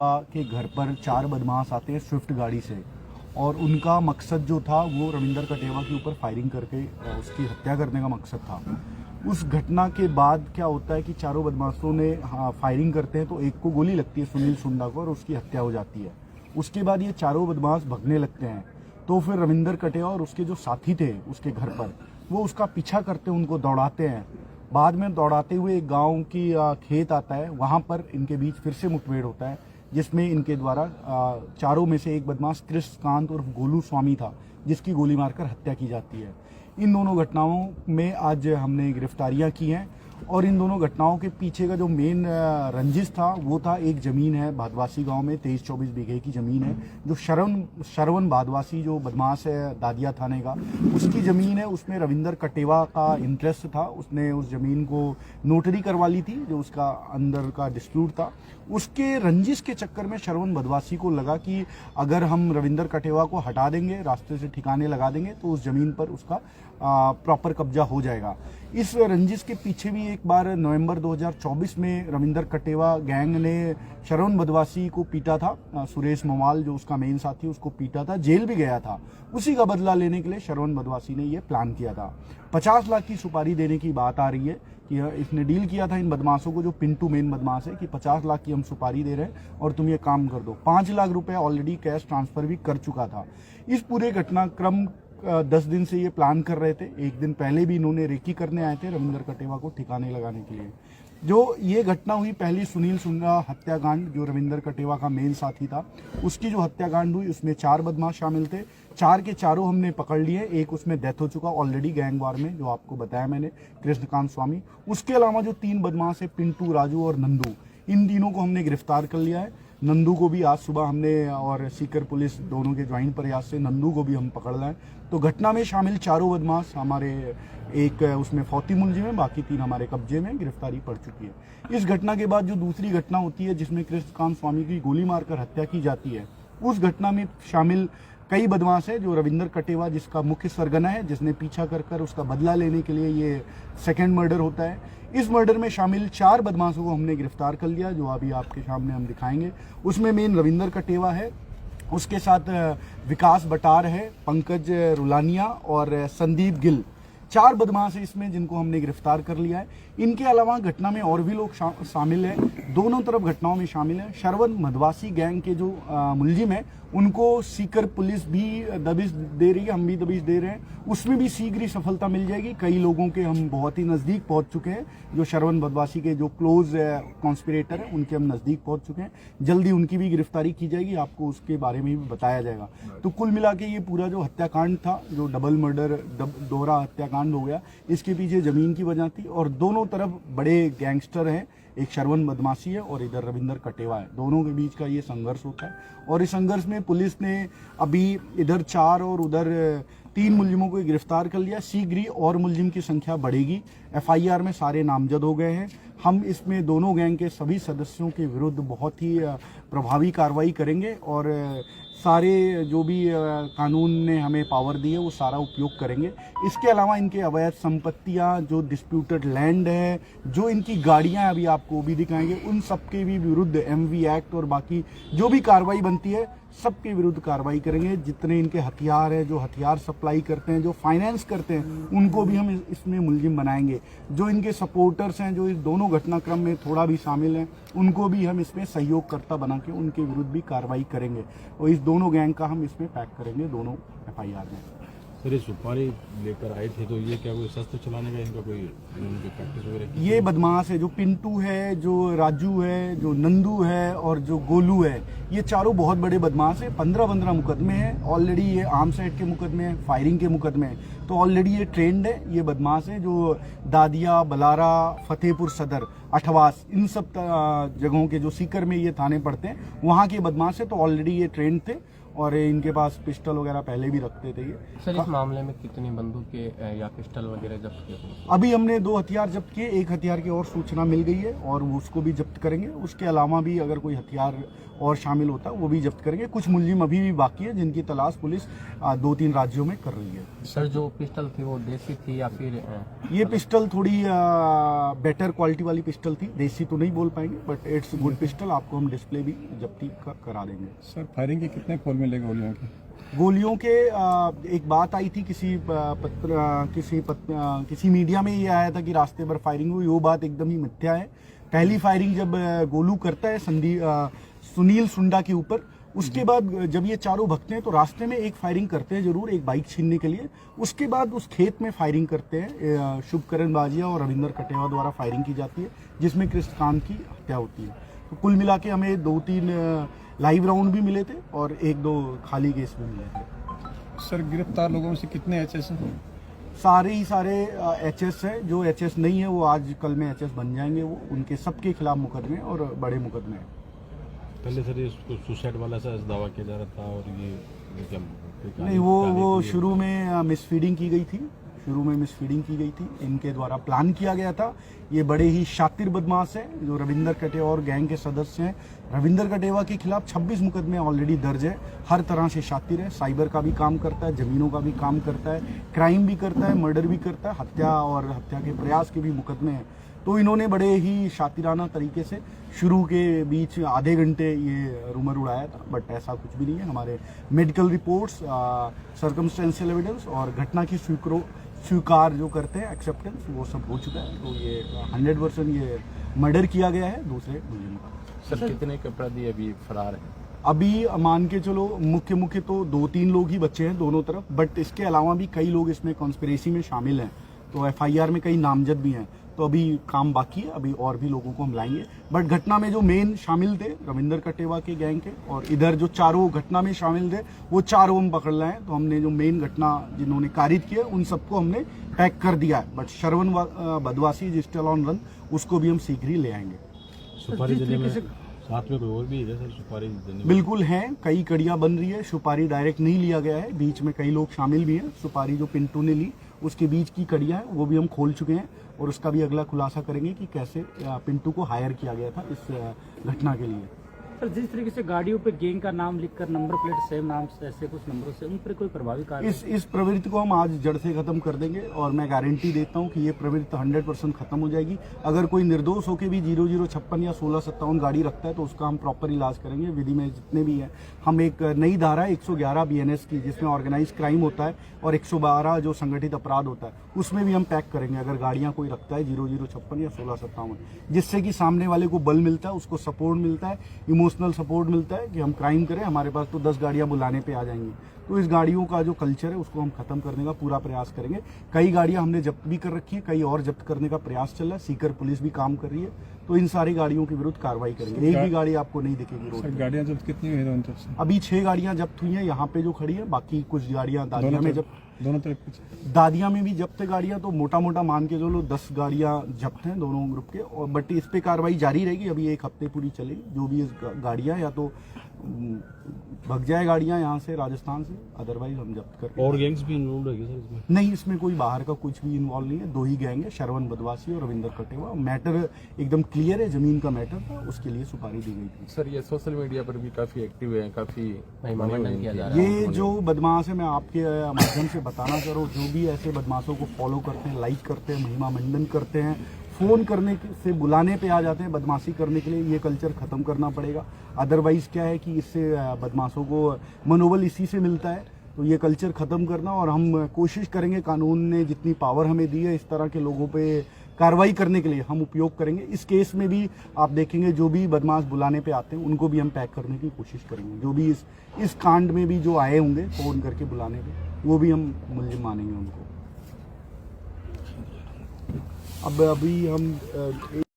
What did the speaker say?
के घर पर 4 बदमाश आते हैं स्विफ्ट गाड़ी से और उनका मकसद जो था वो रविंदर कटेवा के ऊपर फायरिंग करके उसकी हत्या करने का मकसद था। उस घटना के बाद क्या होता है कि चारों बदमाशों ने फायरिंग करते हैं तो एक को गोली लगती है सुनील सुंडा को और उसकी हत्या हो जाती है। उसके बाद ये चारों बदमाश भगने लगते हैं तो फिर रविंदर कटेवा और उसके जो साथी थे उसके घर पर वो उसका पीछा करते हैं, उनको दौड़ाते हैं। बाद में दौड़ाते हुए एक गाँव की खेत आता है, वहाँ पर इनके बीच फिर से मुठभेड़ होता है जिसमें इनके द्वारा चारों में से एक बदमाश कृष्णकांत और गोलू स्वामी था जिसकी गोली मारकर हत्या की जाती है। इन दोनों घटनाओं में आज हमने गिरफ्तारियां की हैं और इन दोनों घटनाओं के पीछे का जो मेन रंजिश था वो था एक ज़मीन है भादवासी गांव में 23-24 बीघे की ज़मीन है जो श्रवण भादवासी जो बदमाश है दादिया थाने का उसकी ज़मीन है। उसमें रविंदर कटेवा का इंटरेस्ट था, उसने उस ज़मीन को नोटरी करवा ली थी जो उसका अंदर का डिस्प्यूट था। उसके रंजिश के चक्कर में श्रवण भादवासी को लगा कि अगर हम रविंदर कटेवा को हटा देंगे, रास्ते से ठिकाने लगा देंगे तो उस ज़मीन पर उसका प्रॉपर कब्जा हो जाएगा। इस रंजिश के पीछे भी एक बार नवंबर 2024 में रविंदर कटेवा गैंग ने श्रवण भादवासी को पीटा था, सुरेश मोवाल जो उसका मेन साथी उसको पीटा था, जेल भी गया था। उसी का बदला लेने के लिए श्रवण भादवासी ने यह प्लान किया था। 50 लाख की सुपारी देने की बात आ रही है कि इसने डील किया था इन बदमाशों को, जो पिंटू मेन बदमाश है, कि 50 लाख की हम सुपारी दे रहे हैं और तुम ये काम कर दो। 5 लाख रुपए ऑलरेडी कैश ट्रांसफर भी कर चुका था। इस पूरे घटनाक्रम 10 दिन से ये प्लान कर रहे थे। एक दिन पहले भी इन्होंने रेकी करने आए थे रविंदर कटेवा को ठिकाने लगाने के लिए। जो ये घटना हुई पहली सुनील सुंडा हत्याकांड, जो रविंदर कटेवा का मेन साथी था, उसकी जो हत्याकांड हुई उसमें 4 बदमाश शामिल थे। 4 के चारों हमने पकड़ लिए, एक उसमें डेथ हो चुका ऑलरेडी गैंग वार में, जो आपको बताया मैंने, कृष्णकांत स्वामी। उसके अलावा जो 3 बदमाश है पिंटू, राजू और नंदू, इन तीनों को हमने गिरफ्तार कर लिया है। नंदू को भी आज सुबह हमने और सीकर पुलिस दोनों के ज्वाइंट प्रयास से नंदू को भी हम पकड़ लाए। तो घटना में शामिल चारों बदमाश हमारे, एक उसमें फौती मुलजिम है, बाकी 3 हमारे कब्जे में, गिरफ्तारी पड़ चुकी है। इस घटना के बाद जो दूसरी घटना होती है जिसमें कृष्णकांत स्वामी की गोली मारकर हत्या की जाती है, उस घटना में शामिल कई बदमाश है। जो रविंदर कटेवा जिसका मुख्य सरगना है, जिसने पीछा कर उसका बदला लेने के लिए ये सेकेंड मर्डर होता है। इस मर्डर में शामिल 4 बदमाशों को हमने गिरफ्तार कर लिया, जो अभी आपके सामने हम दिखाएंगे। उसमें मेन रविंदर कटेवा है, उसके साथ विकास बटार है, पंकज रुलानिया और संदीप गिल। 4 बदमाश है इसमें जिनको हमने गिरफ्तार कर लिया है। इनके अलावा घटना में और भी लोग शामिल हैं, दोनों तरफ घटनाओं में शामिल हैं। श्रवण भादवासी गैंग के जो मुलजिम है उनको सीकर पुलिस भी दबिश दे रही है, हम भी दबिश दे रहे हैं। उसमें भी शीघ्र ही सफलता मिल जाएगी। कई लोगों के हम बहुत ही नज़दीक पहुंच चुके हैं, जो श्रवण भादवासी के जो क्लोज कॉन्स्पिरेटर हैं उनके हम नज़दीक पहुंच चुके हैं। जल्दी उनकी भी गिरफ्तारी की जाएगी, आपको उसके बारे में भी बताया जाएगा। तो कुल मिला के ये पूरा जो हत्याकांड था, जो डबल मर्डर दोहरा हत्याकांड हो गया, इसके पीछे ज़मीन की वजह थी और दोनों तरफ बड़े गैंगस्टर हैं। एक श्रवण बदमाशी है और इधर रविंदर कटेवा है, दोनों के बीच का ये संघर्ष होता है। और इस संघर्ष में पुलिस ने अभी इधर 4 और उधर 3 मुलजिमों को गिरफ्तार कर लिया। शीघ्र ही और मुलजिम की संख्या बढ़ेगी। FIR में सारे नामजद हो गए हैं। हम इसमें दोनों गैंग के सभी सदस्यों के विरुद्ध बहुत ही प्रभावी कार्रवाई करेंगे और सारे जो भी कानून ने हमें पावर दी है वो सारा उपयोग करेंगे। इसके अलावा इनके अवैध संपत्तियां, जो डिस्प्यूटेड लैंड है, जो इनकी गाड़ियां अभी आपको भी दिखाएंगे, उन सब के भी विरुद्ध MV एक्ट और बाकी जो भी कार्रवाई बनती है सबके विरुद्ध कार्रवाई करेंगे। जितने इनके हथियार हैं, जो हथियार सप्लाई करते हैं, जो फाइनेंस करते हैं, उनको भी हम इसमें मुलजिम बनाएंगे। जो इनके सपोर्टर्स हैं, जो इस दोनों घटनाक्रम में थोड़ा भी शामिल हैं, उनको भी हम इसमें सहयोगकर्ता बना के उनके विरुद्ध भी कार्रवाई करेंगे और इस दोनों गैंग का हम इसमें पैक करेंगे दोनों FIR में। सर, ये सुपारी लेकर आए थे तो ये क्या कोई शस्त्र चलाने का इनका कोई प्रैक्टिस वगैरह? ये बदमाश है, जो पिंटू है, जो राजू है, जो नंदू है और जो गोलू है, ये चारों बहुत बड़े बदमाश है। 15 मुकदमे हैं ऑलरेडी। ये आर्म्स एक्ट के मुकदमे हैं, फायरिंग के मुकदमे हैं, तो ऑलरेडी ये ट्रेंड है। ये बदमाश है जो दादिया, बलारा, फतेहपुर सदर, अठवास, इन सब जगहों के, जो सीकर में ये थाने पड़ते हैं, वहाँ के बदमाश है। तो ऑलरेडी ये ट्रेंड थे और इनके पास पिस्टल वगैरह पहले भी रखते थे ये। सर इस मामले में कितनी बंदूकें या पिस्टल वगैरह जब्त किए थे? अभी हमने 2 हथियार जब्त किए, 1 हथियार की और सूचना मिल गई है और उसको भी जब्त करेंगे। उसके अलावा भी अगर कोई हथियार और शामिल होता है वो भी जब्त करेंगे। कुछ मुलजिम अभी भी बाकी है जिनकी तलाश पुलिस 2-3 राज्यों में कर रही है। सर जो पिस्टल थी वो देसी थी या फिर ये पिस्टल थोड़ी बेटर क्वालिटी वाली पिस्टल थी, देसी तो नहीं बोल पाएंगे बट इट्स गुड पिस्टल। आपको हम डिस्प्ले भी जब्ती करा देंगे। सर फायरिंग के कितने खोल मिले गोलियों के? गोलियों के एक बात आई थी किसी मीडिया में ये आया था कि रास्ते पर फायरिंग हुई। वो बात एकदम ही मिथ्या है। पहली फायरिंग जब गोलू करता है सुनील सुंडा के ऊपर, उसके बाद जब ये चारों भगते हैं तो रास्ते में एक फायरिंग करते हैं जरूर, एक बाइक छीनने के लिए। उसके बाद उस खेत में फायरिंग करते हैं। शुभकरण बाजिया और रविंदर कटेवा द्वारा फायरिंग की जाती है जिसमें कृष्णकांत की हत्या होती है। तो कुल मिला के हमें 2-3 लाइव राउंड भी मिले थे और 1-2 खाली केस भी मिले थे। सर गिरफ्तार लोगों में से कितने एचएस हैं? सारे ही सारे एचएस हैं। जो एचएस नहीं है वो आज कल में एचएस बन जाएंगे। वो उनके सबके खिलाफ मुकदमे और बड़े मुकदमे हैं। पहले सर ये सुसाइड वाला सा दावा किया जा रहा था और ये क्या नहीं, वो शुरू में मिसफीडिंग की गई थी। इनके द्वारा प्लान किया गया था। ये बड़े ही शातिर बदमाश हैं जो रविंदर कटेवा और गैंग के सदस्य हैं। रविंदर कटेवा के खिलाफ 26 मुकदमे ऑलरेडी दर्ज है। हर तरह से शातिर है, साइबर का भी काम करता है, जमीनों का भी काम करता है, क्राइम भी करता है, मर्डर भी करता है, हत्या और हत्या के प्रयास के भी मुकदमे हैं। तो इन्होंने बड़े ही शातिराना तरीके से शुरू के बीच आधे घंटे ये रूमर उड़ाया था बट ऐसा कुछ भी नहीं है। हमारे मेडिकल रिपोर्ट्स, सर्कमस्टेंशियल एविडेंस और घटना की स्वीकार जो करते हैं एक्सेप्टेंस, वो सब हो चुका है। तो ये 100% ये मर्डर किया गया है दूसरे मुलजिम का। सर कितने के अपराधी अभी फरार हैं? अभी मान के चलो मुख्य तो 2-3 लोग ही बचे हैं दोनों तरफ, बट इसके अलावा भी कई लोग इसमें कॉन्स्पिरेसी में शामिल हैं। तो एफआईआर में कई नामजद भी हैं। तो अभी काम बाकी है, अभी और भी लोगों को हम लाएंगे। बट घटना में जो मेन शामिल थे रविंदर कटेवा के गैंग के और इधर जो चारों घटना में शामिल थे वो चारों हम पकड़ लाए हैं। तो हमने जो मेन घटना जिन्होंने कारित किया उन सबको हमने पैक कर दिया है। बट श्रवण बदवासी जिस स्टिल ऑन रन उसको भी हम शीघ्र ही ले आएंगे। सुपारी देने में साथ में कोई और भी है सर? सुपारी देने में बिल्कुल हैं, कई कड़ियां बन रही है। सुपारी डायरेक्ट नहीं लिया गया है, बीच में कई लोग शामिल भी हैं। सुपारी जो पिंटू ने ली उसके बीच की कड़ियां हैं वो भी हम खोल चुके हैं और उसका भी अगला खुलासा करेंगे कि कैसे पिंटू को हायर किया गया था इस घटना के लिए। सर जिस तरीके से गाड़ियों पे गैंग का नाम लिखकर नंबर प्लेट सेम नाम से ऐसे कुछ नंबरों से उन पर कोई प्रभावी कार्य इस प्रवृत्ति को हम आज जड़ से खत्म कर देंगे और मैं गारंटी देता हूं कि ये प्रवृत्ति 100% खत्म हो जाएगी। अगर कोई निर्दोष होकर भी 0056 या 1657 गाड़ी रखता है तो उसका हम प्रॉपर इलाज करेंगे। विधि में जितने भी हैं हम एक नई धारा 111 BNS की जिसमें ऑर्गेनाइज क्राइम होता है और 112 जो संगठित अपराध होता है उसमें भी हम पैक करेंगे अगर गाड़ियां कोई रखता है 0056 या 1657, जिससे कि सामने वाले को बल मिलता है, उसको सपोर्ट मिलता है, इमोशनल सपोर्ट मिलता है कि हम क्राइम करें। हमारे पास तो 10 गाड़ियां बुलाने पे आ जाएंगी। तो इस गाड़ियों का जो कल्चर है उसको हम खत्म करने का पूरा प्रयास करेंगे। कई गाड़ियां हमने जब्त भी कर रखी है, कई और जब्त करने का प्रयास चल रहा है। सीकर पुलिस भी काम कर रही है। तो इन सारी गाड़ियों के विरुद्ध कार्रवाई करेंगे। एक भी गाड़ी आपको नहीं दिखेगी रोड सर पे। गाड़ियां जब्त कितनी हुई हैं उन तरफ से? अभी 6 गाड़ियां जब्त हुई हैं यहाँ पे जो खड़ी है। बाकी कुछ गाड़ियां दादिया में दोनों तरफ कुछ दादिया में भी जब्त है गाड़ियां। तो मोटा मान के चलो 10 गाड़ियां जब्त हैं दोनों ग्रुप के। और बट इस पे कार्रवाई जारी रहेगी। अभी 1 हफ्ते पूरी चलेगी। जो भी इस गाड़ियां या तो भग जाए गाड़ियां यहाँ से राजस्थान से, अदरवाइज हम जब्त करके। और गैंग्स भी इन्वॉल्व है सर इसमें? नहीं, इसमें कोई बाहर का कुछ भी इन्वॉल्व नहीं है। 2 ही गैंग है, श्रवण बदवासी और रविंदर कटेवा। मैटर एकदम क्लियर है, जमीन का मैटर था, उसके लिए सुपारी दी गई थी। सर ये सोशल मीडिया पर भी काफी एक्टिव है, काफी महिमामंडन किया जा रहा है। ये जो बदमाश है मैं आपके माध्यम से बताना चाह रहा हूँ, जो भी ऐसे बदमाशों को फॉलो करते हैं, लाइक करते हैं, महिमा मंडन करते हैं, फोन करने से बुलाने पे आ जाते हैं बदमाशी करने के लिए, ये कल्चर खत्म करना पड़ेगा। अदरवाइज क्या है कि इससे बदमाशों को मनोबल इसी से मिलता है। तो ये कल्चर खत्म करना और हम कोशिश करेंगे, कानून ने जितनी पावर हमें दी है इस तरह के लोगों पे कार्रवाई करने के लिए हम उपयोग करेंगे। इस केस में भी आप देखेंगे जो भी बदमाश बुलाने पे आते हैं उनको भी हम पैक करने की कोशिश करेंगे। जो भी इस कांड में भी जो आए होंगे फोन करके बुलाने पे वो भी हम मुलजिम मानेंगे उनको। अब अभी हम